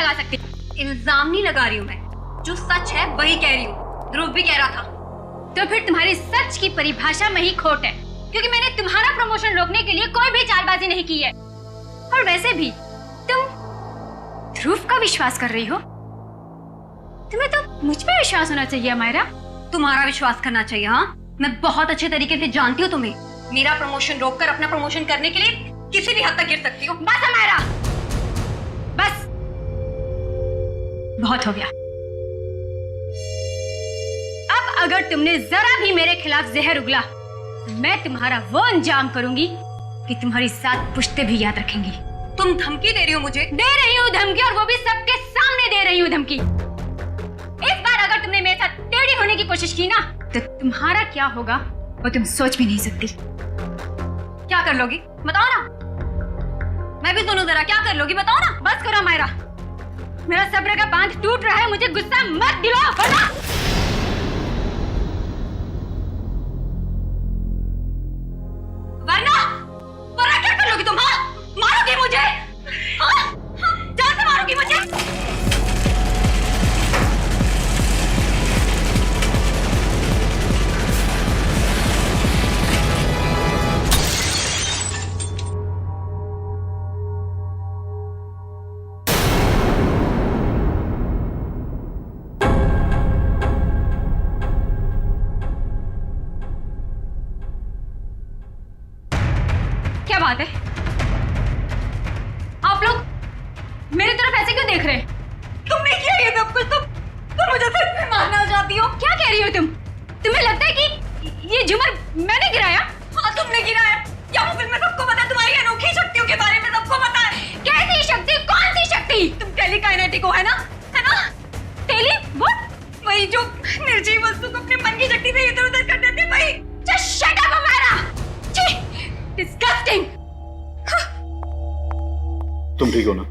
लगा सकती। इल्जाम नहीं लगा रही हूँ मैं, जो सच है वही कह रही हूँ। ध्रुव भी कह रहा था। तो फिर तुम्हारी सच की परिभाषा में ही खोट है, क्योंकि मैंने तुम्हारा प्रमोशन रोकने के लिए कोई भी चालबाजी नहीं की है। और वैसे भी तुम ध्रुव का विश्वास कर रही हो। तुम्हें तो मुझ पे विश्वास होना चाहिए अमायरा। तुम्हारा विश्वास करना चाहिए। हाँ, मैं बहुत अच्छे तरीके से जानती हूँ तुम्हें। मेरा प्रमोशन रोककर अपना प्रमोशन करने के लिए किसी भी हद तक गिर सकती हो। बस अमायरा, बस बहुत हो गया। अब अगर तुमने जरा भी मेरे खिलाफ जहर उगला तो मैं तुम्हारा वो अंजाम करूंगी कि तुम्हारी 7 पुश्तें भी याद रखेंगी। तुम धमकी दे रही हो मुझे? दे रही हूँ धमकी, और वो भी सबके सामने दे रही हूँ धमकी। इस बार अगर तुमने मेरे साथ टेढ़ी होने की कोशिश की ना, तो तुम्हारा क्या होगा वो तुम सोच भी नहीं सकती। क्या कर लोगी बताओ ना, मैं भी सुनूं जरा। क्या कर लोगी बताओ ना। बस करो मायरा, मेरा सब्र का बांध टूट रहा है। मुझे गुस्सा मत दिलाओ वरना वरना क्या कर लोगी तुम? हाँ, मारोगी मुझे? हाँ, जान से मारोगी मुझे? क्या बात है? आप लोग मेरी तरफ ऐसे क्यों देख रहे हैं? तुमने किया ये सब कुछ? तुम मुझे सच में मारना चाहती हो? क्या कह रही हो तुम? तुम्हें लगता है कि ये झूमर मैंने गिराया? हाँ, तुमने गिराया। क्या वो फिल्म में सबको पता है? तुम्हारी अनोखी शक्तियों के बारे में सबको पता है। कैसी शक्ति? कौन सी शक्ति? तुम टेलीकाइनेटिक हो, है ना? है ना? Tele what? वही जो निर्जीव वस्तु को अपने मन की शक्ति से इधर उधर कर देते, वही। Just shut up, Amayra! छी! Disgusting! तुम ठीक हो ना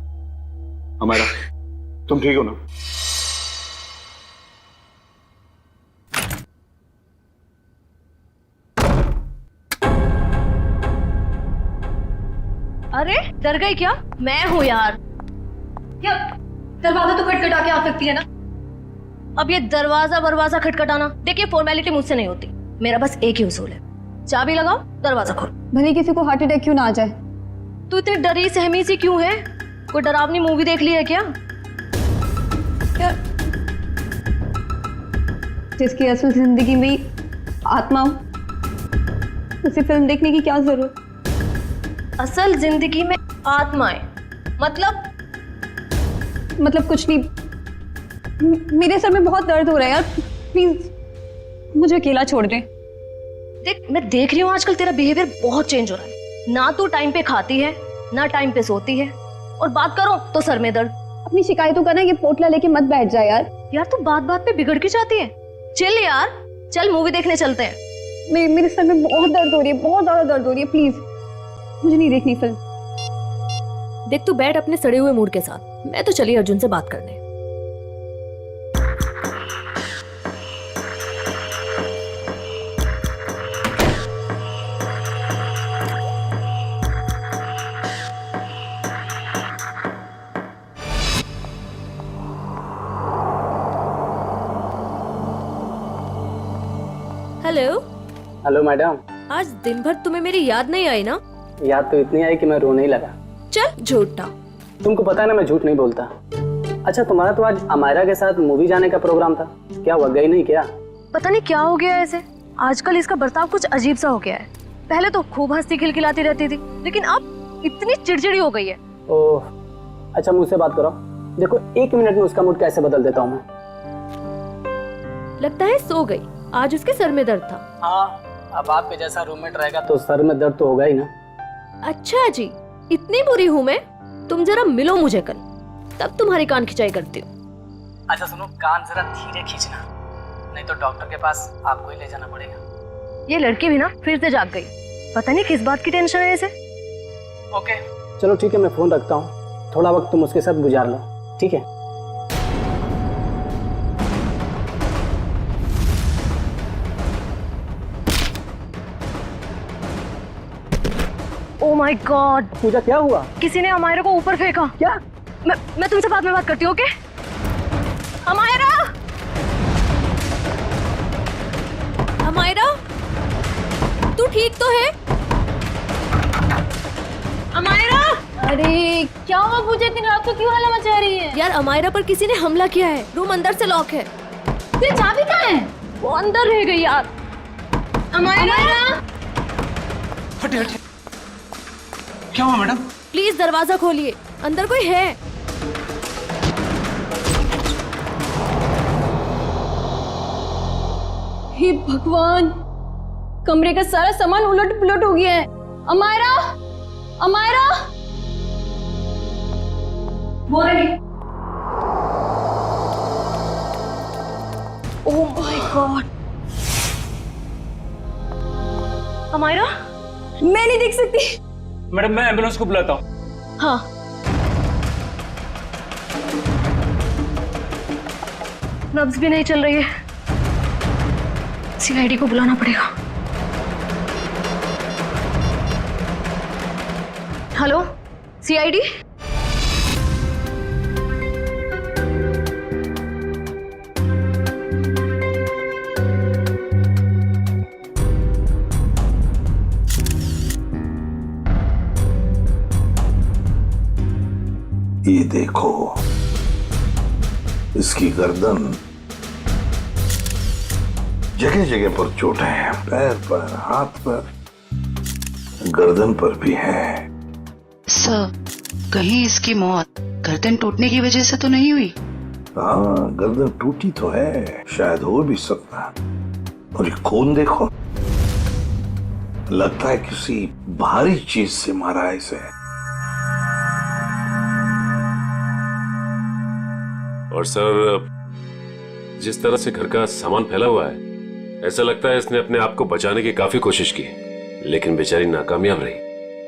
अमायरा? तुम ठीक हो ना? अरे डर गई क्या? मैं हूँ यार। क्या दरवाजा तो खटखटा के आ सकती है ना? अब ये दरवाजा खटखटाना, देखिए फॉर्मेलिटी मुझसे नहीं होती। मेरा बस एक ही उसूल है, चाबी लगाओ, दरवाजा खोलो। भले किसी को हार्ट अटैक क्यों ना आ जाए। तू इतनी डरी सहमी सी क्यों है? कोई डरावनी मूवी देख ली है क्या? जिसकी असल जिंदगी में आत्मा हो, उसे फिल्म देखने की क्या जरूरत? असल जिंदगी में आत्माएं मतलब कुछ नहीं। मेरे सर में बहुत दर्द हो रहा है यार, प्लीज मुझे अकेला छोड़ दे। देख, मैं देख रही हूँ आजकल तेरा बिहेवियर बहुत चेंज हो रहा है। ना तू टाइम पे खाती है, ना टाइम पे सोती है, और बात करो तो सर में दर्द। अपनी शिकायतों का ना ये पोटला लेके मत बैठ जा यार। यार तू बात बात पे बिगड़ के जाती है। चिल यार, चल मूवी देखने चलते हैं। मेरे सर में बहुत दर्द हो रही है, बहुत ज्यादा दर्द हो रही है। प्लीज मुझे नहीं देखनी फिल्म। देख तू बैठ अपने सड़े हुए मूड के साथ, मैं तो चली अर्जुन से बात करने। हेलो। Hello madam. आज दिन भर तुम्हें मेरी याद नहीं आई ना? याद तो इतनी आई कि मैं रोने ही लगा। चल झूठा। तुमको पता है ना मैं झूठ नहीं बोलता। अच्छा, तुम्हारा तो आज अमायरा के साथ मूवी जाने का प्रोग्राम था, क्या हुआ, गई नहीं क्या? पता नहीं क्या हो गया ऐसे, आजकल इसका बर्ताव कुछ अजीब सा हो गया है। पहले तो खूब हंसती खिलखिलाती रहती थी, लेकिन अब इतनी चिड़चिड़ी हो गई है। ओह, अच्छा मुझसे बात करो। देखो 1 मिनट में उसका मूड कैसे बदल देता हूँ मैं। लगता है सो गई, आज उसके सर में दर्द था। हाँ, अब आपके जैसा रूममेट रहेगा तो सर में दर्द तो होगा ही ना। अच्छा जी, इतनी बुरी हूँ मैं? तुम जरा मिलो मुझे कल, तब तुम्हारी कान खिंचाई करती हूँ। अच्छा सुनो, कान जरा धीरे खींचना, नहीं तो डॉक्टर के पास आपको ही ले जाना पड़ेगा। ये लड़की भी ना फिर से जाग गई, पता नहीं किस बात की टेंशन है इसे। ओके चलो ठीक है, मैं फोन रखता हूँ, थोड़ा वक्त तुम उसके साथ गुजार लो, ठीक है? ओह माय गॉड, पूजा क्या हुआ? किसी ने अमायरा को ऊपर फेंका। क्या? मैं तुमसे बाद में बात करती हूँ, ओके? अमायरा, अमायरा, तू ठीक तो है? अमायरा! अरे क्या हुआ पूजा, इतनी रात को क्यों हल्ला मचा रही है? यार अमायरा पर किसी ने हमला किया है, रूम अंदर से लॉक है। तेरी चाबी कहाँ है? वो अंदर रह गई यार। अमायरा! हटे हटे, क्या हुआ मैडम? प्लीज दरवाजा खोलिए, अंदर कोई है। हे भगवान, कमरे का सारा सामान उलट पुलट हो गया है। अमायरा, अमायरा, वो रही। Oh my God. अमायरा, मैं नहीं देख सकती। मैडम मैं एम्बुलेंस को बुलाता हूँ। हाँ नब्ज भी नहीं चल रही है, सीआईडी को बुलाना पड़ेगा। हेलो सीआईडी, ये देखो, इसकी गर्दन, जगह जगह पर चोटें हैं, पैर पर, हाथ पर, गर्दन पर भी है। सर, कहीं इसकी मौत गर्दन टूटने की वजह से तो नहीं हुई? हाँ, गर्दन टूटी तो है, शायद हो भी सकता। और ये खून देखो, लगता है किसी भारी चीज से मारा है इसे। और सर, जिस तरह से घर का सामान फैला हुआ है, ऐसा लगता है इसने अपने आप को बचाने की काफी कोशिश की, लेकिन बेचारी नाकामयाब रही।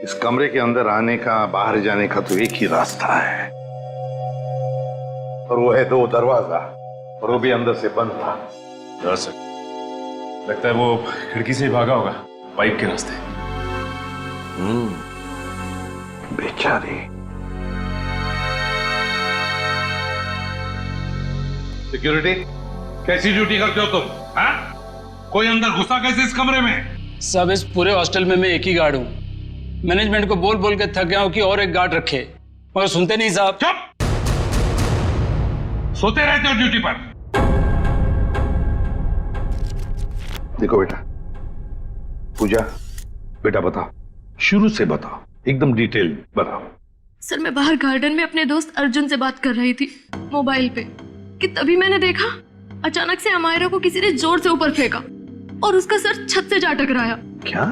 इस कमरे के अंदर आने का, बाहर जाने का तो एक ही रास्ता है, और वो है 2 दरवाजा, और वो भी अंदर से बंद था। हाँ सर, लगता है वो खिड़की से ही भागा होगा, पाइप के रास्ते। बेचारी। सिक्योरिटी, कैसी ड्यूटी करते हो तुम? हाँ? कोई अंदर घुसा कैसे इस कमरे में? सब इस पूरे हॉस्टल में मैं एक ही गार्ड हूँ। मैनेजमेंट को बोल बोल के थक गया हूँ कि और एक गार्ड रखे, मगर सुनते नहीं साहब। चुप! सोते रहते हो ड्यूटी पर। देखो बेटा, पूजा, बेटा बताओ, शुरू से बताओ, एकदम डिटेल बताओ। सर, मैं बाहर गार्डन में अपने दोस्त अर्जुन से बात कर रही थी मोबाइल पे, कि तभी मैंने देखा अचानक से अमायरा को किसी ने जोर से ऊपर फेंका और उसका सर छत से जा टकराया। क्या?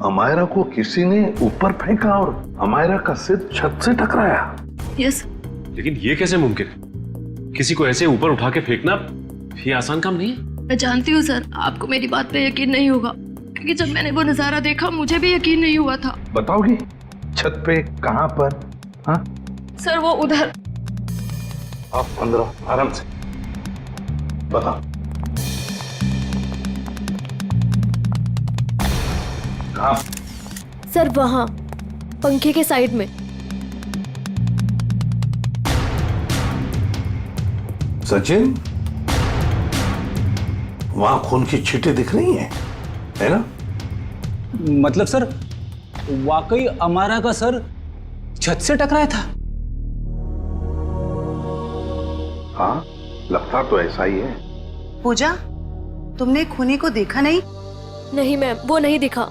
अमायरा को किसी ने ऊपर फेंका और अमायरा का सिर छत से टकराया? यस। लेकिन ये कैसे मुमकिन है? किसी को ऐसे ऊपर उठा के फेंकना ये आसान काम नहीं है। मैं जानती हूँ सर, आपको मेरी बात पे यकीन नहीं होगा, क्योंकि जब मैंने वो नजारा देखा मुझे भी यकीन नहीं हुआ था। बताओगी छत पे कहां पर? हाँ सर, वो उधर। आप अंदर आराम से बताओ। कहां? सर वहां, पंखे के साइड में। सचिन, वहां खून की छींटें दिख रही हैं, है ना? मतलब सर, वाकई अमायरा का सर छत से टकराया था? हाँ, लगता तो ऐसा ही है। पूजा, तुमने खूनी को देखा नहीं? नहीं मैम, वो नहीं दिखा।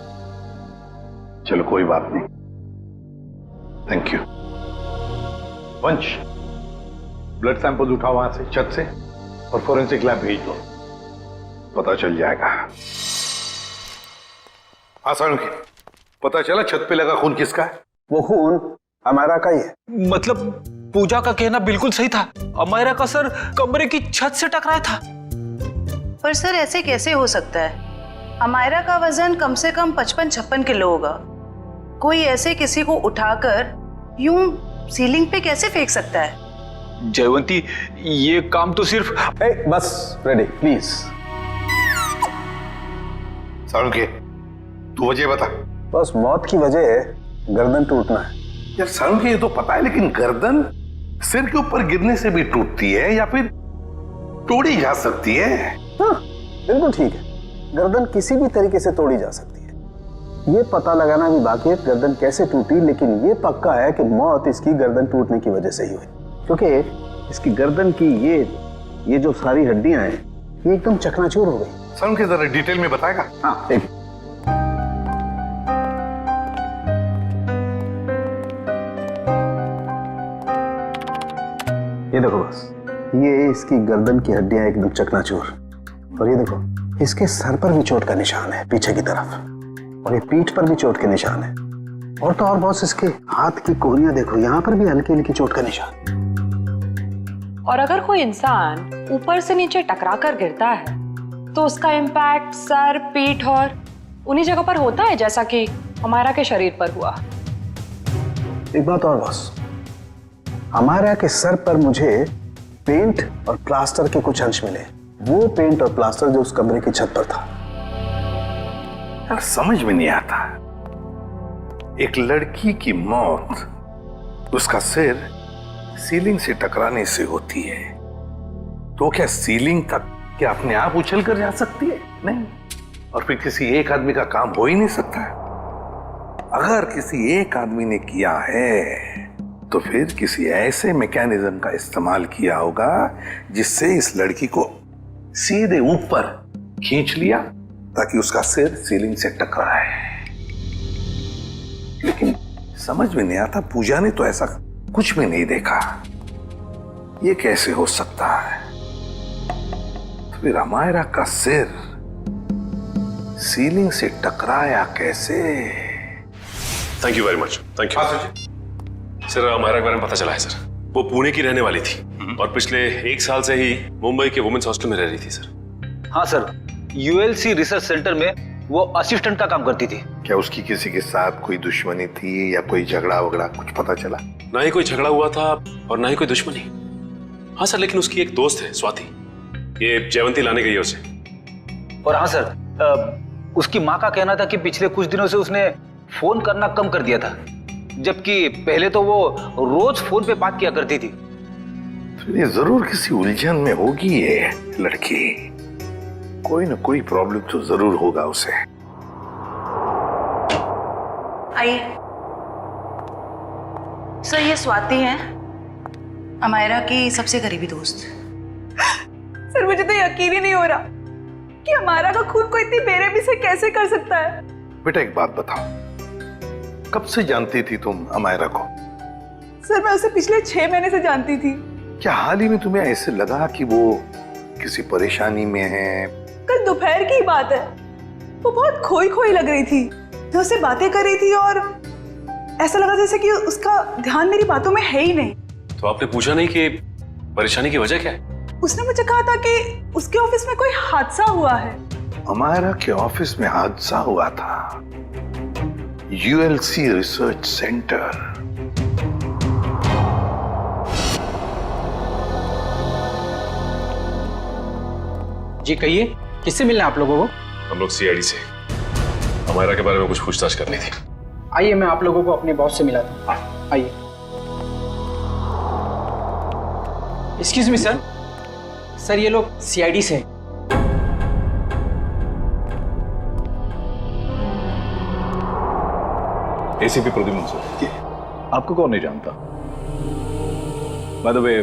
चलो कोई बात नहीं, थैंक यू। वंश, ब्लड सैंपल उठाओ वहां से, छत से, और फोरेंसिक लैब भेज दो, पता चल जाएगा। आसान की पता चला छत पे लगा खून किसका है? वो खून अमायरा का ही है। मतलब पूजा का कहना बिल्कुल सही था, अमायरा का सर कमरे की छत से टकराया था। पर सर, ऐसे कैसे हो सकता है? अमायरा का वजन कम से कम 55-56 किलो होगा। कोई ऐसे किसी को उठाकर यूं सीलिंग पे कैसे फेंक सकता है? जयवंती, ये काम तो सिर्फ बस रेडी प्लीज। सारुण के, तू वजह बता। बस मौत की वजह गर्दन टूटना है। यार सर के ये तो पता है, लेकिन गर्दन सिर के ऊपर गिरने से भी टूटती है या फिर तोड़ी जा सकती है? हाँ, बिल्कुल ठीक है, गर्दन किसी भी तरीके से तोड़ी जा सकती है। ये पता लगाना भी बाकी है गर्दन कैसे टूटी, लेकिन ये पक्का है कि मौत इसकी गर्दन टूटने की वजह से ही हुई, क्योंकि इसकी गर्दन की ये जो सारी हड्डियां हैं ये एकदम चकनाचूर हो गई। सर के जरा डिटेल में बताएगा? हाँ, एक ये देखो बस, ये इसकी गर्दन की हड्डियां एकदम चकनाचूर, और ये देखो इसके सर पर भी चोट का निशान है पीछे की तरफ, और ये पीठ पर भी चोट के निशान है, और तो और बॉस इसके हाथ की कोहनियां देखो, यहाँ पर भी हल्की हल्की चोट का निशान। और अगर कोई इंसान ऊपर से नीचे टकरा कर गिरता है तो उसका इम्पैक्ट सर, पीठ और उन्हीं जगह पर होता है जैसा कि हमारा के शरीर पर हुआ। एक बात और बॉस, हमारा के सर पर मुझे पेंट और प्लास्टर के कुछ अंश मिले, वो पेंट और प्लास्टर जो उस कमरे की छत पर था। यार समझ में नहीं आता, एक लड़की की मौत उसका सिर सीलिंग से टकराने से होती है, तो क्या सीलिंग तक क्या अपने आप उछल कर जा सकती है? नहीं। और फिर किसी एक आदमी का काम हो ही नहीं सकता है। अगर किसी एक आदमी ने किया है तो फिर किसी ऐसे मैकेनिज्म का इस्तेमाल किया होगा जिससे इस लड़की को सीधे ऊपर खींच लिया ताकि उसका सिर सीलिंग से टकराए। लेकिन समझ में नहीं आता, पूजा ने तो ऐसा कुछ भी नहीं देखा, ये कैसे हो सकता है? तो फिर अमायरा का सिर सीलिंग से टकराया कैसे? Thank you very much, thank you. Sir Amaira के बारे में पता चला है सर, वो पुणे की रहने वाली थी और पिछले 1 साल से ही मुंबई के वुमेन्स हॉस्टल में रह रही थी सर। हाँ सर, यूएलसी रिसर्च सेंटर में वो असिस्टेंट का काम करती थी। क्या उसकी किसी के साथ कोई दुश्मनी थी या कोई झगड़ा वगड़ा कुछ पता चला? ना ही कोई झगड़ा हुआ था और ना ही कोई दुश्मनी। हाँ सर, लेकिन उसकी एक दोस्त है स्वाति, ये जयवंती लाने गई है उसे। और हाँ सर, उसकी माँ का कहना था कि पिछले कुछ दिनों से उसने फोन करना कम कर दिया था, जबकि पहले तो वो रोज फोन पे बात किया करती थी। तो ये जरूर किसी उलझन में होगी ये लड़की, कोई ना कोई प्रॉब्लम तो जरूर होगा उसे। आइए सर, ये स्वाति है, अमायरा की सबसे करीबी दोस्त। सर मुझे तो यकीन ही नहीं हो रहा कि हमारा का खून कोई इतनी बेरहमी से कैसे कर सकता है। बेटा एक बात बताओ, कब से जानती थी तुम अमायरा को? सर मैं उसे पिछले 6 महीने से जानती थी। क्या हाल ही में तुम्हें ऐसे लगा कि वो किसी परेशानी में है? कल दोपहर की बात है, वो बहुत खोई खोई लग रही थी, मैं उससे बातें कर रही थी और ऐसा लगा जैसे कि उसका ध्यान मेरी बातों में है ही नहीं। तो आपने पूछा नहीं कि परेशानी की वजह क्या है? उसने मुझे कहा था कि उसके ऑफिस में कोई हादसा हुआ है। अमायरा के ऑफिस में हादसा हुआ था? ULC research centre. जी कहिए, किससे मिलना है आप लोगों को? हम लोग सीआईडी से अमायरा के बारे में कुछ पूछताछ करनी थी। आइए मैं आप लोगों को अपने बॉस से मिला दूं। आइए। एक्सक्यूज मी सर, सर ये लोग सीआईडी से हैं। ACP Pradyuman sir. आपको कौन नहीं जानता? बाय द वे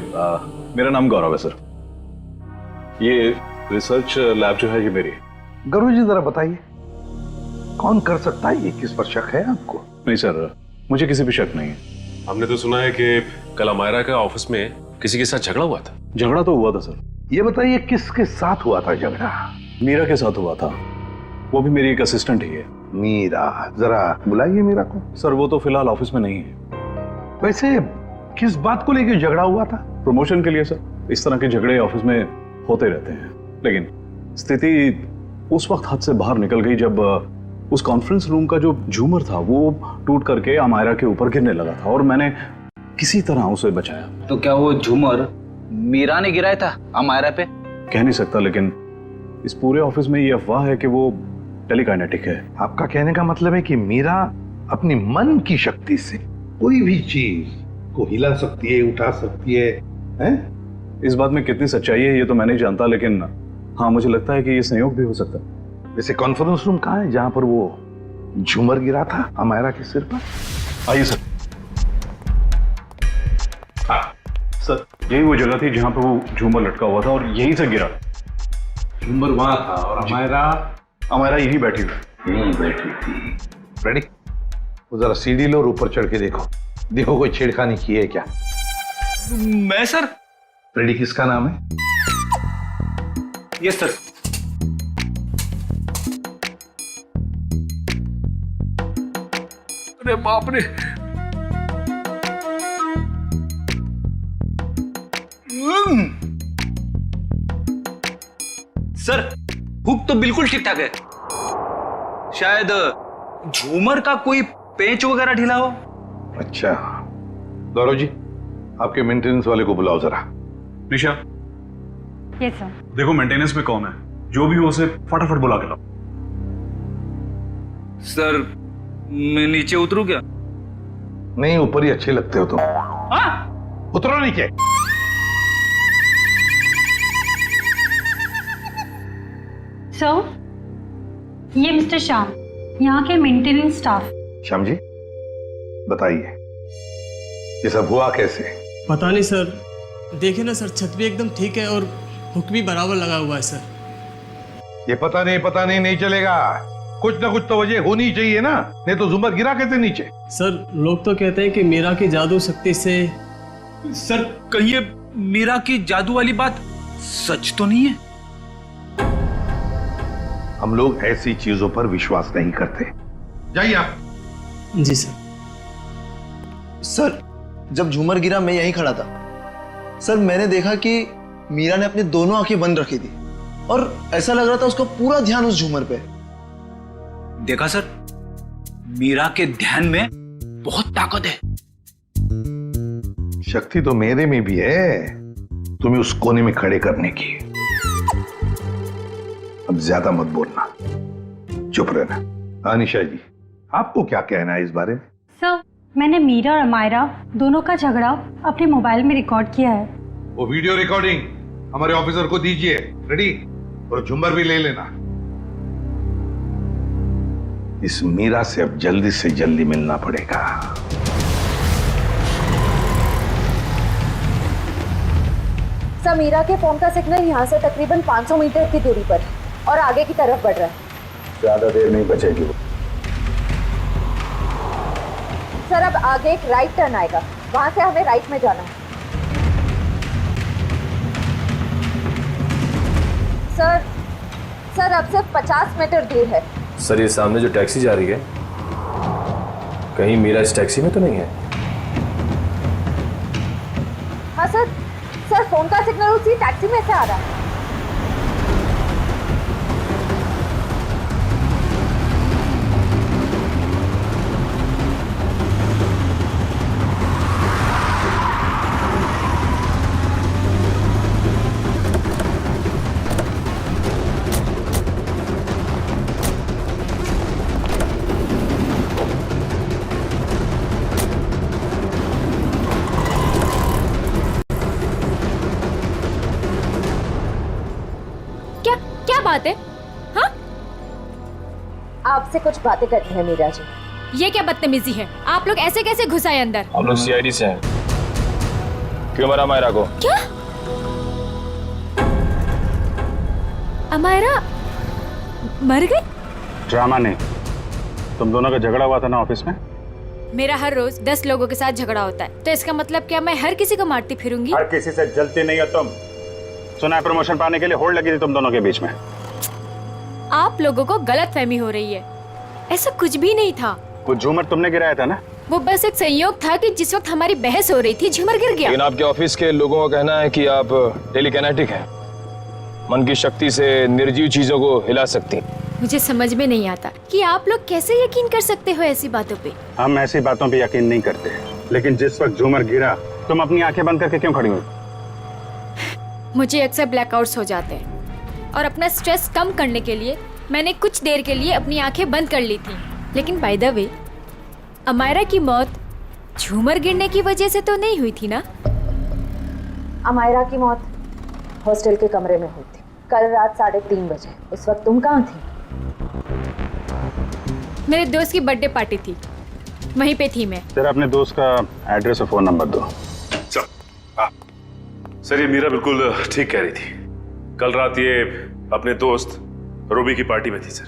मेरा नाम गौरव है सर। ये रिसर्च लैब जो है ये मेरी है। गौरव जी जरा बताइए, कौन कर सकता है ये? किस पर शक है आपको? नहीं सर, मुझे किसी भी शक नहीं है। हमने तो सुना है कि कल अमायरा का ऑफिस में किसी के साथ झगड़ा हुआ था। झगड़ा तो हुआ था सर। ये बताइए किसके साथ हुआ था झगड़ा? मीरा के साथ हुआ था, वो भी मेरी एक असिस्टेंट ही है। मीरा, जरा बुलाइए मीरा को। सर वो तो फिलहाल ऑफिस में नहीं है। वैसे किस बात को लेकर झगड़ा हुआ था? प्रमोशन के लिए सर। इस तरह के झगड़े ऑफिस में होते रहते हैं, लेकिन स्थिति उस वक्त हाथ से बाहर निकल गई जब उस कॉन्फ्रेंस रूम का जो झूमर था वो टूट करके अमायरा के ऊपर गिरने लगा था और मैंने किसी तरह उसे बचाया। तो क्या वो झूमर मीरा ने गिराया था अमायरा पे? कह नहीं सकता, लेकिन इस पूरे ऑफिस में ये अफवाह है कि वो टेलीकाइनेटिक है। आपका कहने का मतलब है कि मीरा अपनी मन की शक्ति से कोई भी चीज को हिला सकती है, उठा सकती है, हैं? इस बात में कितनी सच्चाई है ये तो मैं नहीं जानता, लेकिन हाँ मुझे लगता है कि ये संयोग भी हो सकता है। वैसे कॉन्फ्रेंस रूम कहाँ है जहां पर वो झूमर गिरा था अमायरा के सिर पर? आइए सर। हाँ सर, यही वो जगह थी जहां पर वो झूमर लटका हुआ था और यहीं से गिरा। झूमर वहां था और अमायरा यहीं बैठी हुई। यहीं बैठी थी। रेडी? वो जरा सीढ़ी लो और ऊपर चढ़ के देखो, देखो कोई छेड़खानी की है क्या। मैं सर? रेडी किसका नाम है? Yes sir. अरे बाप रे, सर हुक तो बिल्कुल ठीक ठाक है, शायद झूमर का कोई पेंच वगैरह ढीला हो। अच्छा गौरव जी, आपके मेंटेनेंस वाले को बुलाओ जरा। निशा, यस सर। देखो मेंटेनेंस में कौन है, जो भी हो उसे फटाफट बुला के लाओ। सर मैं नीचे उतरूं क्या? नहीं, ऊपर ही अच्छे लगते हो तुम। उतरो नीचे। सर, ये मिस्टर श्याम, यहाँ के मेंटेनेंस स्टाफ। श्याम जी बताइए ये सब हुआ कैसे? पता नहीं सर, देखे ना सर, छत भी एकदम ठीक है और हुक भी बराबर लगा हुआ है सर। ये पता नहीं चलेगा, कुछ ना कुछ तो वजह होनी चाहिए ना, नहीं तो झूमर गिरा कैसे नीचे? सर लोग तो कहते हैं कि मीरा की जादू शक्ति से। सर कहीं ये मीरा की जादू वाली बात सच तो नहीं है? हम लोग ऐसी चीजों पर विश्वास नहीं करते। जाइए आप। जी सर। सर जब झूमर गिरा मैं यहीं खड़ा था सर, मैंने देखा कि मीरा ने अपनी दोनों आंखें बंद रखी थी और ऐसा लग रहा था उसका पूरा ध्यान उस झूमर पे। देखा सर, मीरा के ध्यान में बहुत ताकत है। शक्ति तो मेरे में भी है, तुम्हें उस कोने में खड़े करने की। अब ज्यादा मत बोलना, चुप रहना। निशा जी, आपको क्या कहना है इस बारे में? सर, मैंने मीरा और अमायरा दोनों का झगड़ा अपने मोबाइल में रिकॉर्ड किया है। वो वीडियो रिकॉर्डिंग हमारे ऑफिसर को दीजिए। रेडी? और झुम्बर भी ले लेना। इस मीरा से अब जल्दी से जल्दी मिलना पड़ेगा। सर, मीरा के फोन का सिग्नल यहाँ से तकरीबन 500 मीटर की दूरी पर और आगे की तरफ बढ़ रहा है। ज्यादा देर नहीं बचेगी वो। सर अब आगे एक राइट टर्न आएगा, वहां से हमें राइट में जाना है। सर अब सिर्फ 50 मीटर दूर है। सर ये सामने जो टैक्सी जा रही है, कहीं मीरा इस टैक्सी में तो नहीं है? हाँ सर फोन का सिग्नल उसी टैक्सी में से आ रहा है। क्या बात है? हाँ? आपसे कुछ बातें करनी है मीरा जी। ये क्या बदतमीजी है? आप लोग ऐसे कैसे घुस आए अंदर? हम लोग सीआईडी से हैं। क्यों मरा अमायरा को? क्या? अमायरा मर गई? ड्रामा नहीं, तुम दोनों का झगड़ा हुआ था ना ऑफिस में। मेरा हर रोज 10 लोगों के साथ झगड़ा होता है, तो इसका मतलब क्या मैं हर किसी को मारती फिरूंगी? हर किसी से जलती नहीं हो तुम। सुना है प्रमोशन पाने के लिए होड़ लगी थी तुम दोनों के बीच में। आप लोगों को गलतफहमी हो रही है, ऐसा कुछ भी नहीं था। वो झूमर तुमने गिराया था ना? वो बस एक संयोग था कि जिस वक्त हमारी बहस हो रही थी झूमर गिर गया। लेकिन आपके ऑफिस के लोगों का कहना है कि आप टेलीकिनेटिक हैं, मन की शक्ति से निर्जीव चीजों को हिला सकती। मुझे समझ में नहीं आता कि आप लोग कैसे यकीन कर सकते हो ऐसी बातों पे। हम ऐसी बातों पे यकीन नहीं करते, लेकिन जिस वक्त झूमर गिरा तुम अपनी आंखें बंद करके क्यों खड़ी हुई? मुझे अक्सर ब्लैकआउट्स हो जाते हैं और अपना स्ट्रेस कम करने के लिए मैंने कुछ देर के लिए अपनी आंखें बंद कर ली थी। लेकिन बाय द वे, अमायरा की मौत झूमर गिरने की वजह से तो नहीं हुई थी ना? अमायरा की मौत हॉस्टल के कमरे में हुई थी कल रात 3:30 बजे। उस वक्त तुम कहाँ थी? मेरे दोस्त की बर्थडे पार्टी थी, वहीं पे थी मैं। सर अपने दोस्त का एड्रेस और फोन नंबर दो। सर ये मीरा बिल्कुल ठीक कह रही थी। कल रात ये अपने दोस्त रूबी की पार्टी में थी सर।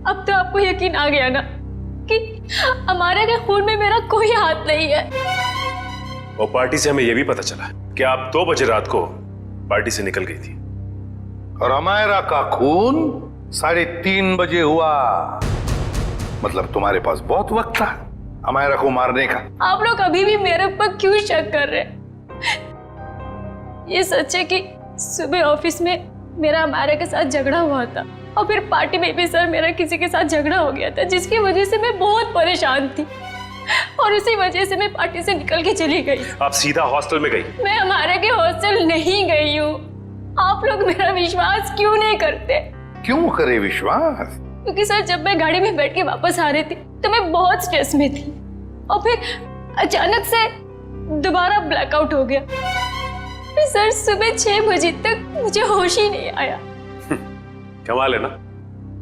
अब तो आपको यकीन आ गया ना कि अमायरा के खून में मेरा कोई हाथ नहीं है। और पार्टी से हमें यह भी पता चला कि आप 2 बजे रात को पार्टी से निकल गई थी। और अमायरा का खून 3:30 बजे हुआ। मतलब तुम्हारे पास बहुत वक्त था अमायरा को मारने का। आप लोग अभी भी मेरे पर क्यों शक कर रहे हैं? ये सच है कि सुबह ऑफिस में मेरा अमायरा के साथ झगड़ा हुआ था और फिर पार्टी में भी सर मेरा किसी के साथ झगड़ा हो गया था, जिसकी वजह से मैं बहुत परेशान थी और उसी वजह से मैं पार्टी से निकल के चली गई। आप सीधा हॉस्टल में गई? मैं अमायरा के हॉस्टल नहीं गई हूँ। आप लोग मेरा विश्वास क्यों नहीं करते? क्यों करे विश्वास? क्योंकि सर जब मैं गाड़ी में बैठ के वापस आ रही थी तो मैं बहुत स्ट्रेस में थी और फिर अचानक से दोबारा ब्लैकआउट हो गया। फिर सर सुबह 6 बजे तक मुझे होश ही नहीं आया। कमाल है ना,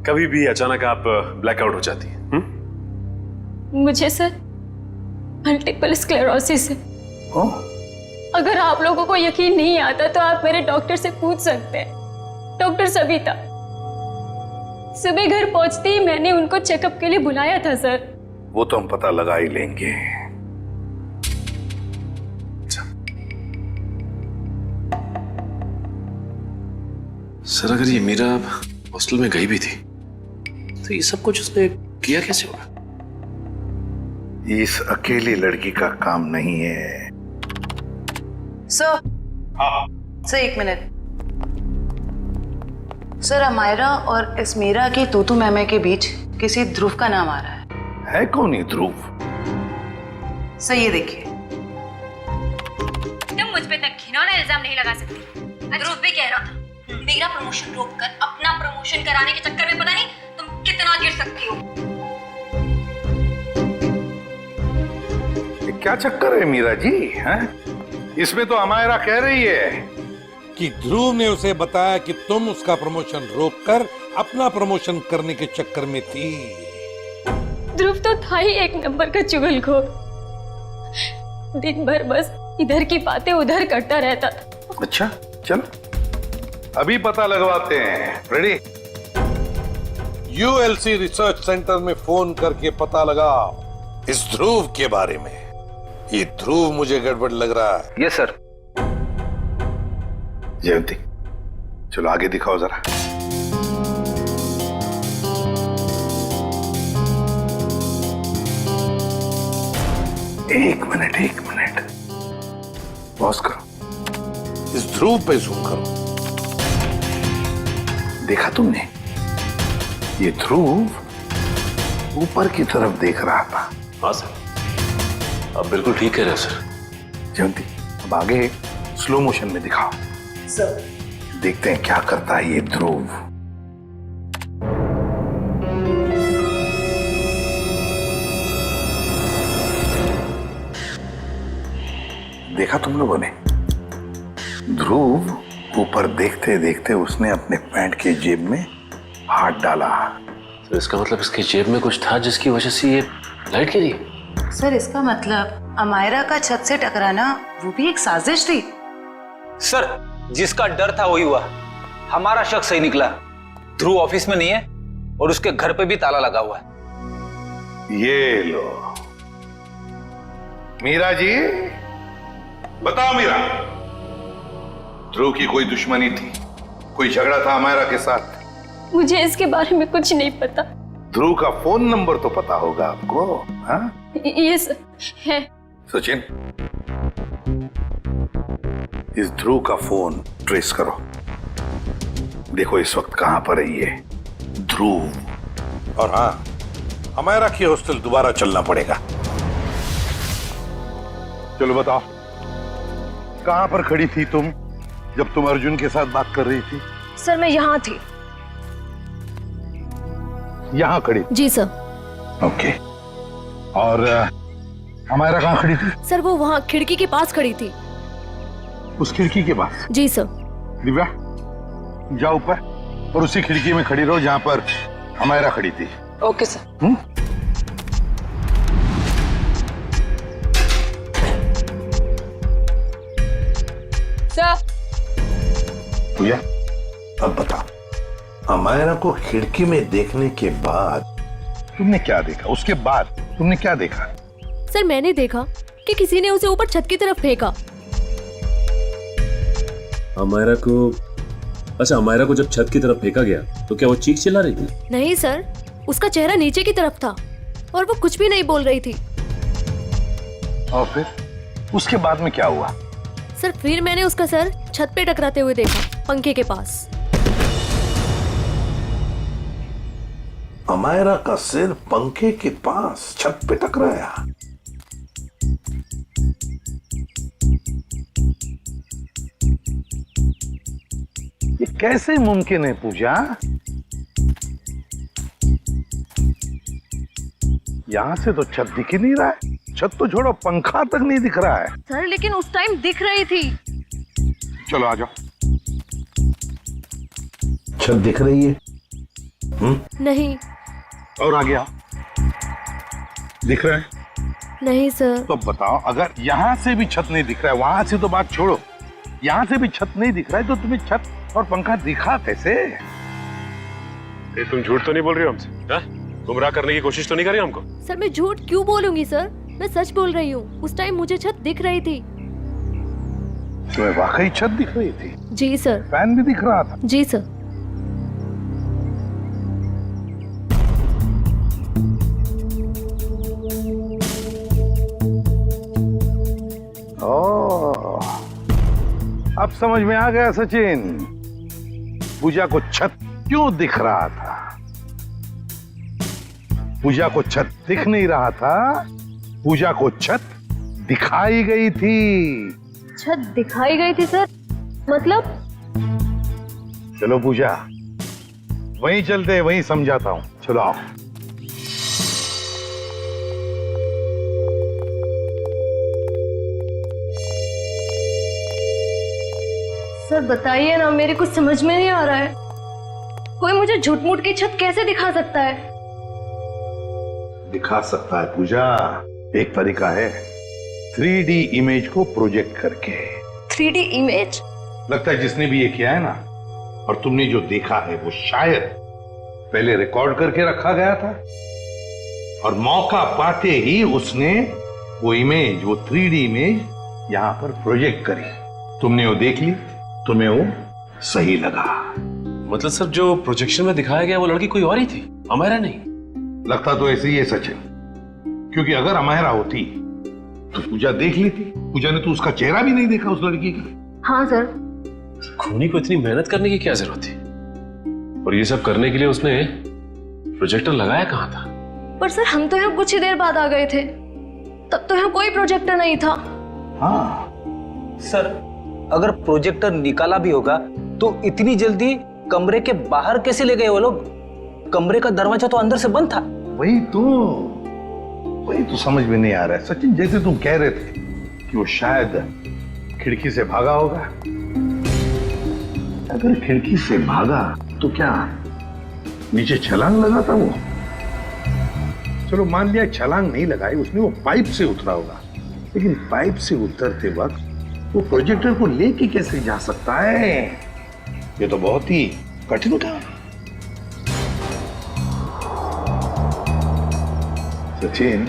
कभी भी अचानक आप ब्लैकआउट हो जाती हैं। मुझे सर मल्टीपल स्क्लेरोसिस है। अगर आप लोगों को यकीन नहीं आता तो आप मेरे डॉक्टर से पूछ सकते हैं, डॉक्टर सविता। सुबह घर पहुंचते ही मैंने उनको चेकअप के लिए बुलाया था सर। वो तो हम पता लगा ही लेंगे। सर अगर ये मीरा हॉस्टल में गई भी थी तो ये सब कुछ उसने किया कैसे होगा? इस अकेली लड़की का काम नहीं है। Sir sir 1 minute. Sir Amaira और इस मीरा की तूतू मैमे के बीच किसी ध्रुव का नाम आ रहा है कौन ये ध्रुव? सर ये देखिए। तुम मुझ पे तक घिनौना इल्जाम नहीं लगा सकती। ध्रुव भी कह रहा था मेरा प्रमोशन रोककर अपना प्रमोशन कराने के चक्कर में पता नहीं तुम कितना गिर सकती हो। ये क्या चक्कर है मीरा जी? हैं? इसमें तो अमायरा कह रही है कि ध्रुव ने उसे बताया कि तुम उसका प्रमोशन रोककर अपना प्रमोशन करने के चक्कर में थी। ध्रुव तो था ही एक नंबर का चुगलखोर। दिन भर बस इधर की बातें उधर करता रहता था। अच्छा चल अभी पता लगवाते हैं। रेडी? यूएलसी रिसर्च सेंटर में फोन करके पता लगाओ इस ध्रुव के बारे में। ये ध्रुव मुझे गड़बड़ लग रहा है। Yes sir. जयंती चलो आगे दिखाओ जरा। एक मिनट पॉज करो। इस ध्रुव पे जूम करो। देखा तुमने? ये ध्रुव ऊपर की तरफ देख रहा था। हाँ सर, आप बिल्कुल ठीक कह रहे हो सर। जयंती अब आगे स्लो मोशन में दिखाओ। सर देखते हैं क्या करता है ये ध्रुव। देखा तुम लोगों ने? ध्रुव ऊपर देखते देखते उसने अपने पैंट के जेब में हाथ डाला। तो इसका मतलब इसकी जेब में कुछ था जिसकी वजह से ये लाइट गिरी। सर इसका मतलब अमायरा का छत से टकराना वो भी एक साजिश थी। सर जिसका डर था वही हुआ। हमारा शक सही निकला। ध्रुव ऑफिस में नहीं है और उसके घर पे भी ताला लगा हुआ है। ये लो मीरा जी, बताओ मीरा, ध्रुव की कोई दुश्मनी थी? कोई झगड़ा था अमायरा के साथ? मुझे इसके बारे में कुछ नहीं पता। ध्रुव का फोन नंबर तो पता होगा आपको? हाँ? यस है। सचिन इस ध्रुव का फोन ट्रेस करो। देखो इस वक्त कहां पर है ये ध्रुव। और हाँ, अमायरा की हॉस्टल दोबारा चलना पड़ेगा। चलो बताओ कहां पर खड़ी थी तुम जब तुम अर्जुन के साथ बात कर रही थी? सर मैं यहाँ थी। यहां खड़ी? जी सर। ओके। और अमायरा कहाँ खड़ी थी? सर वो वहाँ खिड़की के पास खड़ी थी। उस खिड़की के पास? जी सर। दिव्या जाओ ऊपर और उसी खिड़की में खड़ी रहो जहाँ पर अमायरा खड़ी थी। Okay sir. भैया अब बता, अमायरा को खिड़की में देखने के बाद तुमने क्या देखा? उसके बाद तुमने क्या देखा? सर मैंने देखा कि किसी ने उसे ऊपर छत की तरफ फेंका। अमायरा को, अच्छा अमायरा को जब छत की तरफ फेंका गया तो क्या वो चीख चिल्ला रही थी? नहीं सर, उसका चेहरा नीचे की तरफ था और वो कुछ भी नहीं बोल रही थी। और फिर उसके बाद में क्या हुआ? सर फिर मैंने उसका सर छत पे टकराते हुए देखा, पंखे के पास। अमायरा का सिर पंखे के पास छत पे टकराया। ये कैसे मुमकिन है पूजा? यहां से तो छत दिख ही नहीं रहा है। छत तो छोड़ो, पंखा तक नहीं दिख रहा है। सर लेकिन उस टाइम दिख रही थी। चलो आ जाओ। छत दिख रही है? नहीं। और आगे आओ। दिख रहा है? नहीं सर। तो बताओ, अगर यहाँ से भी छत नहीं दिख रहा है, वहां से तो बात छोड़ो, यहाँ से भी छत नहीं दिख रहा है, तो तुम्हें छत और पंखा दिखा कैसे? तुम झूठ तो नहीं बोल रही हो हमसे? गुमराह करने की कोशिश तो नहीं कर रही हमको? सर मैं झूठ क्यों बोलूंगी सर, मैं सच बोल रही हूँ। उस टाइम मुझे छत दिख रही थी। तुम्हें वाकई छत दिख रही थी? जी सर। फैन भी दिख रहा था? जी सर। ओह, अब समझ में आ गया सचिन, पूजा को छत क्यों दिख रहा था। पूजा को छत दिख नहीं रहा था, पूजा को छत दिखाई गई थी। छत दिखाई गई थी सर? मतलब? चलो पूजा, वहीं चलते, वहीं समझाता हूं। चलो आओ। सर बताइए ना, मेरे कुछ समझ में नहीं आ रहा है। कोई मुझे झूठ मूठ की छत कैसे दिखा सकता है? दिखा सकता है पूजा, एक तरीका है, 3D इमेज को प्रोजेक्ट करके। 3D image? लगता है जिसने भी ये किया है ना, और तुमने जो देखा है वो शायद पहले रिकॉर्ड करके रखा गया था, और मौका पाते ही उसने वो इमेज, वो 3D इमेज यहां पर प्रोजेक्ट करी। तुमने वो देख ली, तुम्हें वो सही लगा। मतलब सर जो प्रोजेक्शन में दिखाया गया वो लड़की कोई और ही थी, अमायरा नहीं? लगता तो ऐसे ही है सचिन, क्योंकि अगर अमायरा होती तो पूजा देख लेती। पूजा ने तो उसका चेहरा भी नहीं देखा उस लड़की का। हाँ सर। खूनी को इतनी मेहनत करने की क्या जरूरत थी? और ये सब करने के लिए उसने प्रोजेक्टर लगाया कहाँ था? पर सर हम तो यहाँ कुछ ही देर बाद आ गए थे, तब तो यहाँ कोई प्रोजेक्टर नहीं था। हाँ सर, अगर प्रोजेक्टर निकाला भी होगा तो इतनी जल्दी कमरे के बाहर कैसे ले गए वो लोग? कमरे का दरवाजा तो अंदर से बंद था। वही तो समझ में नहीं आ रहा है सचिन। जैसे तुम कह रहे थे कि वो शायद खिड़की से भागा होगा, अगर खिड़की से भागा तो क्या नीचे छलांग लगा था वो? चलो मान लिया छलांग नहीं लगाई उसने, वो पाइप से उतरा होगा, लेकिन पाइप से उतरते वक्त वो प्रोजेक्टर को लेके कैसे जा सकता है? ये तो बहुत ही कठिन काम है सचिन।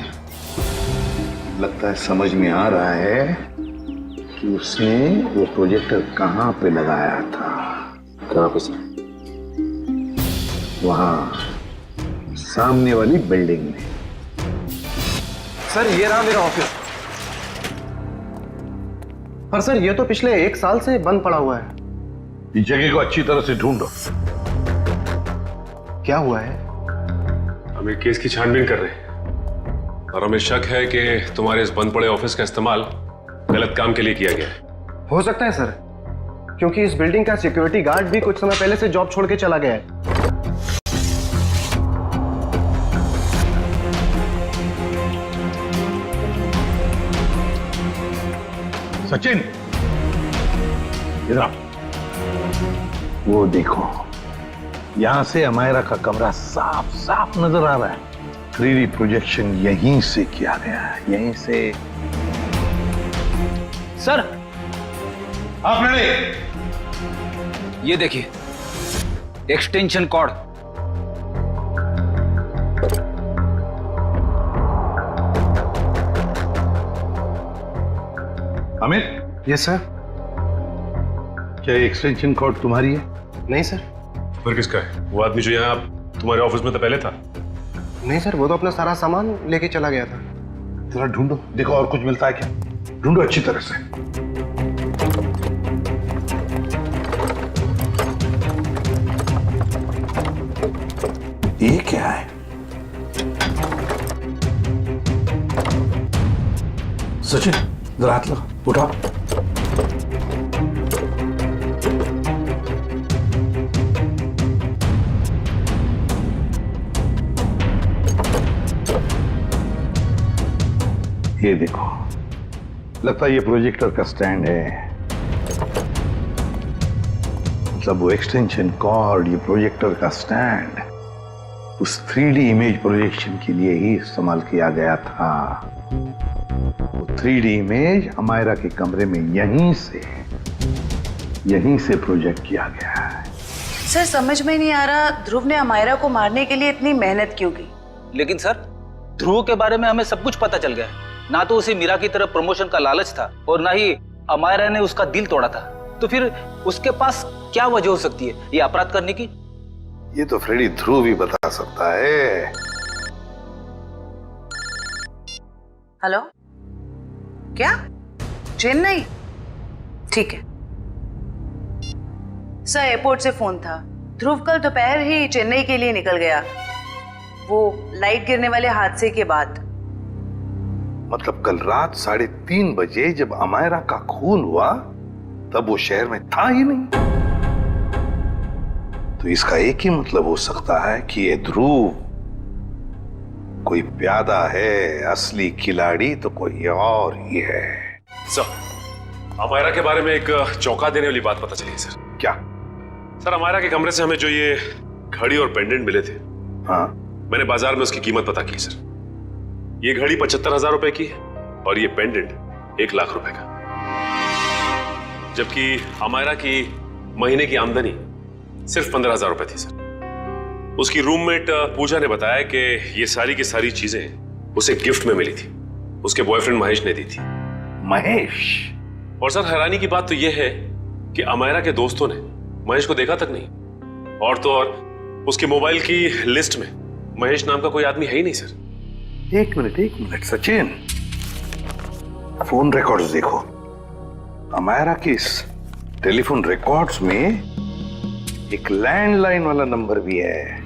लगता है समझ में आ रहा है कि उसने वो प्रोजेक्टर कहां पे लगाया था। कहां पे सर? वहां सामने वाली बिल्डिंग में। सर ये रहा मेरा ऑफिस। पर सर ये तो पिछले 1 साल से बंद पड़ा हुआ है। इस जगह को अच्छी तरह से ढूंढो। क्या हुआ है? हम एक केस की छानबीन कर रहे हैं और हमें शक है कि तुम्हारे इस बंद पड़े ऑफिस का इस्तेमाल गलत काम के लिए किया गया है। हो सकता है सर, क्योंकि इस बिल्डिंग का सिक्योरिटी गार्ड भी कुछ समय पहले से जॉब छोड़ के चला गया है। सचिन, इधर आओ। वो देखो, यहां से अमायरा का कमरा साफ साफ नजर आ रहा है। 3D प्रोजेक्शन यहीं से किया गया है, यहीं से। सर, आप रेडी? ये देखिए, extension cord. Amit. Yes sir. क्या ये एक्सटेंशन कॉर्ड तुम्हारी है? नहीं सर। फिर किसका है? वो आदमी जो यहाँ तुम्हारे ऑफिस में तो पहले था। नहीं सर, वो तो अपना सारा सामान लेके चला गया था। जरा ढूंढो, देखो और कुछ मिलता है क्या। ढूंढो अच्छी तरह से। ये क्या है? सचिन, जरा हाथ लगा, उठाओ। ये देखो, लगता है ये प्रोजेक्टर का स्टैंड है। मतलब वो एक्सटेंशन कॉर्ड, ये प्रोजेक्टर का स्टैंड उस 3D इमेज प्रोजेक्शन के लिए ही इस्तेमाल किया गया था। वो 3D इमेज अमायरा के कमरे में यहीं से प्रोजेक्ट किया गया है। सर समझ में नहीं आ रहा, ध्रुव ने अमायरा को मारने के लिए इतनी मेहनत क्यों की? लेकिन सर, ध्रुव के बारे में हमें सब कुछ पता चल गया। ना तो उसे मीरा की तरफ प्रमोशन का लालच था और ना ही अमायरा ने उसका दिल तोड़ा था। तो फिर उसके पास क्या वजह हो सकती है ये अपराध करने की? ये तो फ्रेडी ध्रुव ही बता सकता है। हेलो, क्या चेन्नई? ठीक है सर, एयरपोर्ट से फोन था। ध्रुव कल दोपहर ही चेन्नई के लिए निकल गया, वो लाइट गिरने वाले हादसे के बाद। मतलब कल रात 3:30 बजे जब अमायरा का खून हुआ तब वो शहर में था ही नहीं। तो इसका एक ही मतलब हो सकता है कि ये ध्रुव कोई प्यादा है, असली खिलाड़ी तो कोई और ही है। सर, अमायरा के बारे में एक चौंका देने वाली बात पता चली है सर। क्या? सर, अमायरा के कमरे से हमें जो ये घड़ी और पेंडेंट मिले थे, हाँ, मैंने बाजार में उसकी कीमत पता की सर। ये घड़ी 75,000 रुपए की है और ये पेंडेंट 1 लाख रुपए का। जबकि अमायरा की महीने की आमदनी सिर्फ 15,000 रुपए थी सर। उसकी रूममेट पूजा ने बताया कि ये सारी की सारी चीजें उसे गिफ्ट में मिली थी, उसके बॉयफ्रेंड महेश ने दी थी। महेश? और सर, हैरानी की बात तो यह है कि अमायरा के दोस्तों ने महेश को देखा तक नहीं। और तो और उसके मोबाइल की लिस्ट में महेश नाम का कोई आदमी है ही नहीं सर। एक मिनट सचिन, फोन रिकॉर्ड्स देखो। अमायरा की इस टेलीफोन रिकॉर्ड्स में एक लैंडलाइन वाला नंबर भी है।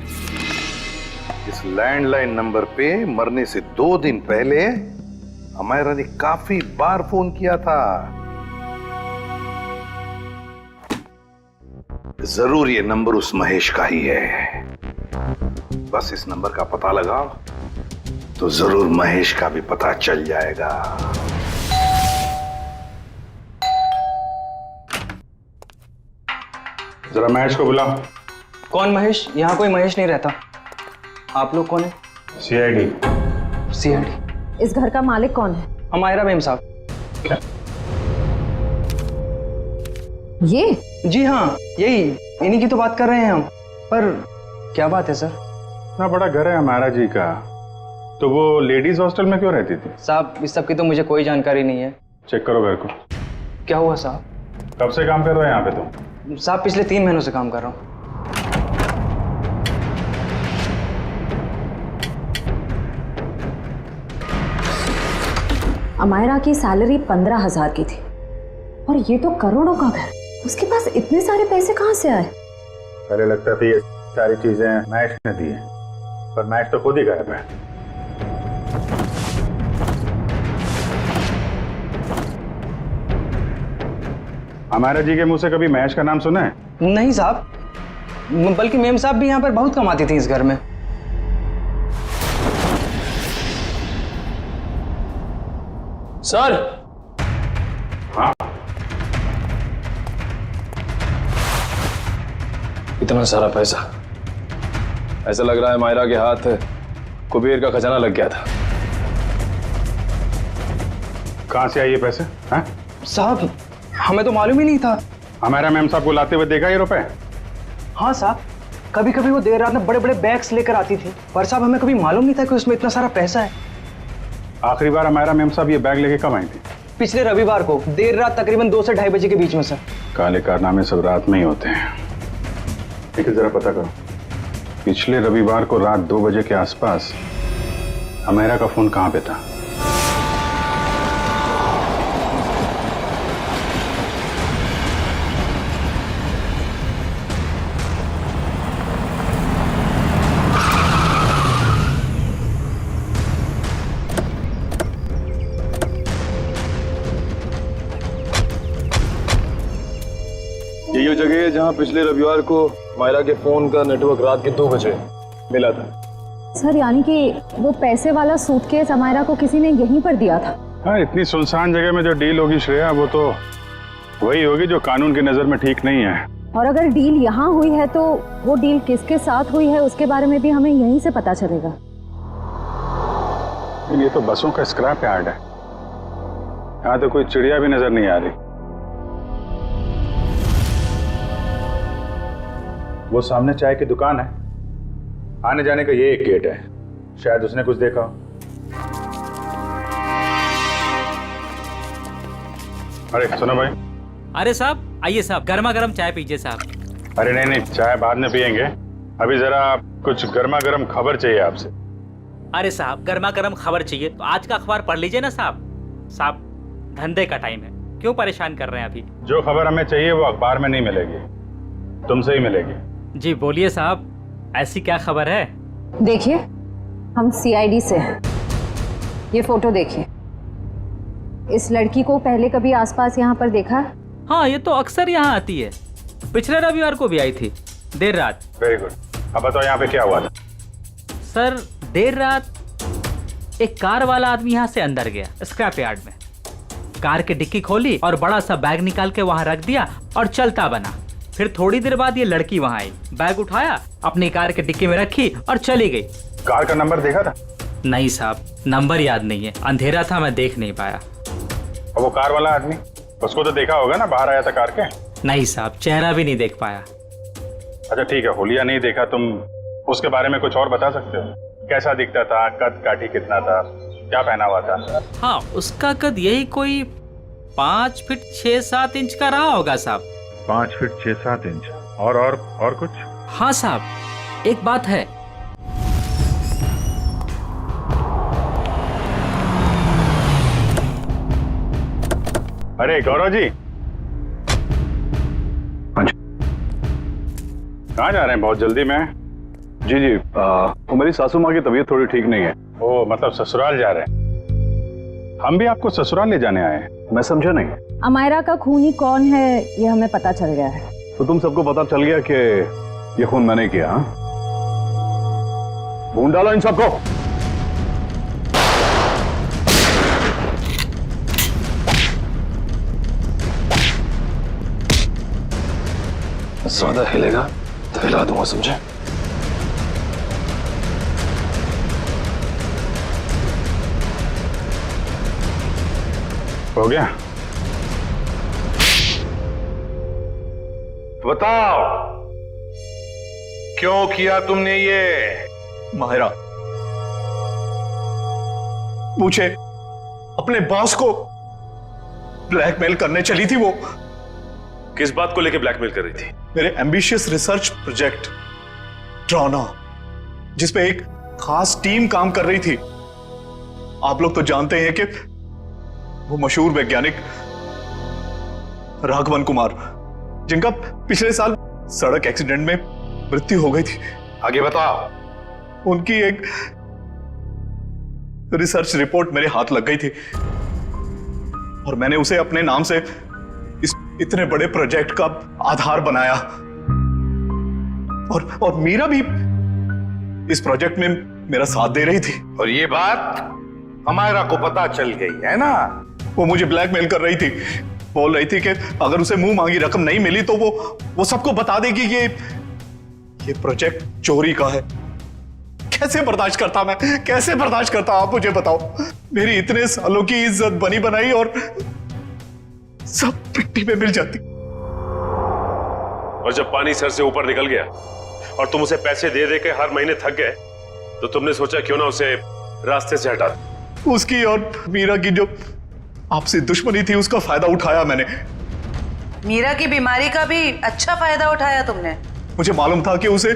इस लैंडलाइन नंबर पे मरने से 2 दिन पहले अमायरा ने काफी बार फोन किया था। जरूर ये नंबर उस महेश का ही है। बस इस नंबर का पता लगाओ तो जरूर महेश का भी पता चल जाएगा। जरा महेश को बुलाओ। कौन महेश? यहाँ कोई महेश नहीं रहता। आप लोग कौन है? CID। CID? इस घर का मालिक कौन है? अमायरा मैम साहब। ये? जी हाँ, यही, इन्हीं की तो बात कर रहे हैं हम। पर क्या बात है सर? इतना बड़ा घर है अमायरा जी का, तो वो लेडीज हॉस्टल में क्यों रहती थी? साहब, इस सब की तो मुझे कोई जानकारी नहीं है। चेक करो घर को। क्या हुआ साहब? कब से काम कर रहे हो यहाँ पे तुम? साहब, पिछले 3 महीनों से काम कर रहा हूँ। अमायरा की सैलरी 15,000 की थी और ये तो करोड़ों का घर। उसके पास इतने सारे पैसे कहाँ से आए? पहले लगता था ये सारी चीजें महेश ने दी है, पर महेश तो खुद ही गायब है। अमायरा जी के मुंह से कभी महेश का नाम सुना है? नहीं साहब, बल्कि मेम साहब भी यहाँ पर बहुत कमाती थी इस घर में। सर, हाँ। इतना सारा पैसा, ऐसा लग रहा है मायरा के हाथ कुबेर का खजाना लग गया था। कहाँ से आए ये पैसे? हाँ? साहब हमें तो मालूम ही नहीं था। हमारा मैम साहब को लाते हुए देखा ये रुपए? हाँ साहब, कभी कभी वो देर रात में बड़े बड़े बैग्स लेकर आती थी, पर साहब हमें कभी मालूम नहीं था कि उसमें इतना सारा पैसा है। आखिरी बार हमारा मैम साहब ये बैग लेके कब आई थी? पिछले रविवार को देर रात तकरीबन 2 से 2:30 बजे के बीच में सर। काले कारनामे सब रात में ही होते हैं, लेकिन जरा पता करो पिछले रविवार को रात 2 बजे के आसपास अमेरा का फोन कहाँ पे था? यही वो जगह है जहां पिछले रविवार को मायरा के फोन का नेटवर्क रात के 2 बजे मिला था। सर यानी कि वो पैसे वाला सूटकेस अमायरा को किसी ने यहीं पर दिया था? हाँ, इतनी सुनसान जगह में जो डील होगी श्रेया, वो तो वही होगी जो कानून की नजर में ठीक नहीं है। और अगर डील यहाँ हुई है तो वो डील किसके साथ हुई है उसके बारे में भी हमें यहीं से पता चलेगा। ये तो बसों का स्क्रैप यार्ड है, यहाँ तो कोई चिड़िया भी नजर नहीं आ रही। वो सामने चाय की दुकान है, आने जाने का ये एक गेट है, शायद उसने कुछ देखा हो। अरे सुनो भाई। अरे साहब आइए साहब, गर्मा गर्म चाय पीजिए साहब। अरे नहीं, चाय बाद में पियेंगे, अभी जरा कुछ गर्मा गर्म खबर चाहिए आपसे। अरे साहब गर्मा गर्म खबर चाहिए तो आज का अखबार पढ़ लीजिए ना साहब। साहब धंधे का टाइम है, क्यों परेशान कर रहे हैं अभी? जो खबर हमें चाहिए वो अखबार में नहीं मिलेगी, तुमसे ही मिलेगी। जी बोलिए साहब, ऐसी क्या खबर है? देखिए हम CID से हैं, ये फोटो देखिए। इस लड़की को पहले कभी आसपास यहाँ पर देखा है? हाँ ये तो अक्सर यहाँ आती है, पिछले रविवार को भी आई थी देर रात। वेरी गुड, अब बताओ यहाँ पे क्या हुआ था? सर देर रात एक कार वाला आदमी यहाँ से अंदर गया स्क्रैप यार्ड में, कार की डिक्की खोली और बड़ा सा बैग निकाल के वहां रख दिया और चलता बना। फिर थोड़ी देर बाद ये लड़की वहां आई, बैग उठाया, अपनी कार के डिक्की में रखी और चली गई। कार का नंबर देखा था? नहीं साहब, नंबर याद नहीं है, अंधेरा था, मैं देख नहीं पाया। और वो कार वाला आदमी, उसको तो देखा होगा ना, बाहर आया था कार के? नहीं साहब, चेहरा भी नहीं देख पाया। अच्छा ठीक है, हुलिया नहीं देखा, तुम उसके बारे में कुछ और बता सकते हो? कैसा दिखता था, कद काठी कितना था, क्या पहना हुआ था? हाँ उसका कद यही कोई 5 फीट 6-7 इंच का रहा होगा साहब। 5 फीट 6-7 इंच। और कुछ? हाँ साहब एक बात है, अरे गौरव जी, कहाँ जा रहे हैं बहुत जल्दी में? जी वो मेरी सासू माँ की तबीयत थोड़ी ठीक नहीं है। ओ मतलब ससुराल जा रहे हैं? हम भी आपको ससुराल ले जाने आए हैं। मैं समझा नहीं। अमायरा का खूनी कौन है ये हमें पता चल गया है। तो तुम सबको पता चल गया कि ये खून मैंने किया? हाँ, ढूंढ डालो इन सबको। ज्यादा हिलेगा तो हिला दूंगा, समझे? हो गया? बताओ क्यों किया तुमने ये? माहिरा पूछे, अपने बॉस को ब्लैकमेल करने चली थी वो। किस बात को लेकर ब्लैकमेल कर रही थी? मेरे एम्बिशियस रिसर्च प्रोजेक्ट ड्रोना, जिसपे एक खास टीम काम कर रही थी। आप लोग तो जानते हैं कि वो मशहूर वैज्ञानिक राघवन कुमार, जिनका पिछले साल सड़क एक्सीडेंट में मृत्यु हो गई थी। आगे बताओ। उनकी एक रिसर्च रिपोर्ट मेरे हाथ लग गई थी और मैंने उसे अपने नाम से इस इतने बड़े प्रोजेक्ट का आधार बनाया। और मीरा भी इस प्रोजेक्ट में मेरा साथ दे रही थी। और ये बात अमायरा को पता चल गई है ना? वो मुझे ब्लैकमेल कर रही थी बोल रही थी कि अगर उसे मुंह मांगी रकम नहीं मिली तो वो सबको बता देगी कि ये प्रोजेक्ट चोरी का है। कैसे बर्दाश्त करता मैं, कैसे बर्दाश्त करता, आप मुझे बताओ। मेरी इतने सालों की इज्जत बनी बनाई और सब मिट्टी में मिल जाती। और जब पानी सर से ऊपर निकल गया और तुम उसे पैसे दे दे के हर महीने थक गए तो तुमने सोचा क्यों ना उसे रास्ते से हटा दो। उसकी और मीरा की जो आपसे दुश्मनी थी उसका फायदा उठाया मैंने। मीरा की बीमारी का भी अच्छा फायदा उठाया तुमने। मुझे मालूम था कि उसे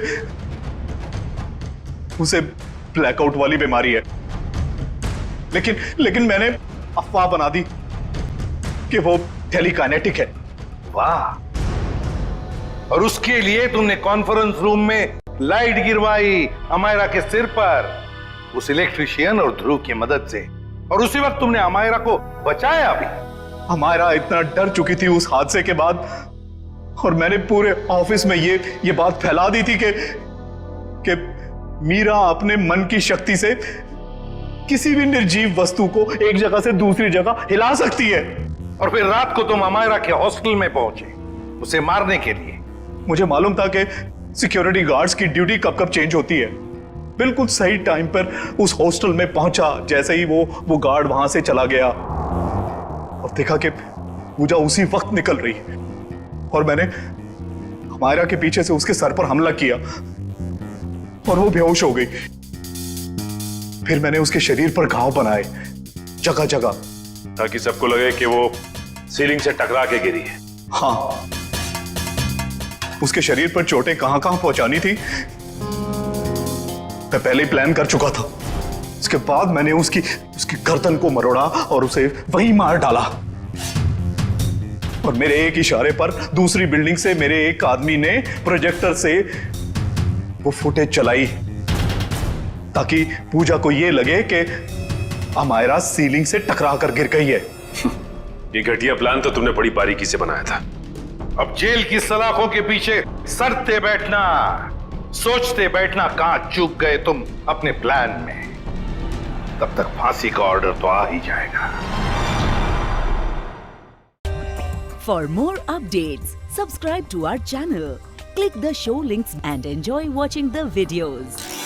ब्लैकआउट वाली बीमारी है, लेकिन मैंने अफवाह बना दी कि वो टेलीकाइनेटिक है। वाह! और उसके लिए तुमने कॉन्फ्रेंस रूम में लाइट गिरवाई अमायरा के सिर पर, उस इलेक्ट्रिशियन और ध्रुव की मदद से, और उसी वक्त तुमने अमायरा को बचाया भी। अमायरा इतना डर चुकी थी उस हादसे के बाद, और मैंने पूरे ऑफिस में ये बात फैला दी थी कि मीरा अपने मन की शक्ति से किसी भी निर्जीव वस्तु को एक जगह से दूसरी जगह हिला सकती है। और फिर रात को तुम अमायरा के हॉस्टल में पहुंचे उसे मारने के लिए। मुझे मालूम था कि सिक्योरिटी गार्ड्स की ड्यूटी कब कब चेंज होती है। बिल्कुल सही टाइम पर उस हॉस्टल में पहुंचा। जैसे ही वो गार्ड वहां से चला गया और देखा कि पूजा उसी वक्त निकल रही है, और मैंने अमायरा के पीछे से उसके सर पर हमला किया और वो बेहोश हो गई। फिर मैंने उसके शरीर पर घाव बनाए जगह जगह, ताकि सबको लगे कि वो सीलिंग से टकरा के गिरी है। हाँ, उसके शरीर पर चोटें कहां कहां पहुंचानी थी मैं पहले ही प्लान कर चुका था। उसके बाद मैंने उसकी गर्दन को मरोड़ा और उसे वहीं मार डाला। और मेरे एक इशारे पर दूसरी बिल्डिंग से मेरे एक आदमी ने प्रोजेक्टर से वो फुटेज चलाई ताकि पूजा को यह लगे कि अमायरा सीलिंग से टकरा कर गिर गई है। ये घटिया प्लान तो तुमने बड़ी बारीकी से बनाया था। अब जेल की सलाखों के पीछे सरते बैठना, सोचते बैठना कहां चूक गए तुम अपने प्लान में। तब तक फांसी का ऑर्डर तो आ ही जाएगा। For more updates, subscribe to our channel, click the show links and enjoy watching the videos.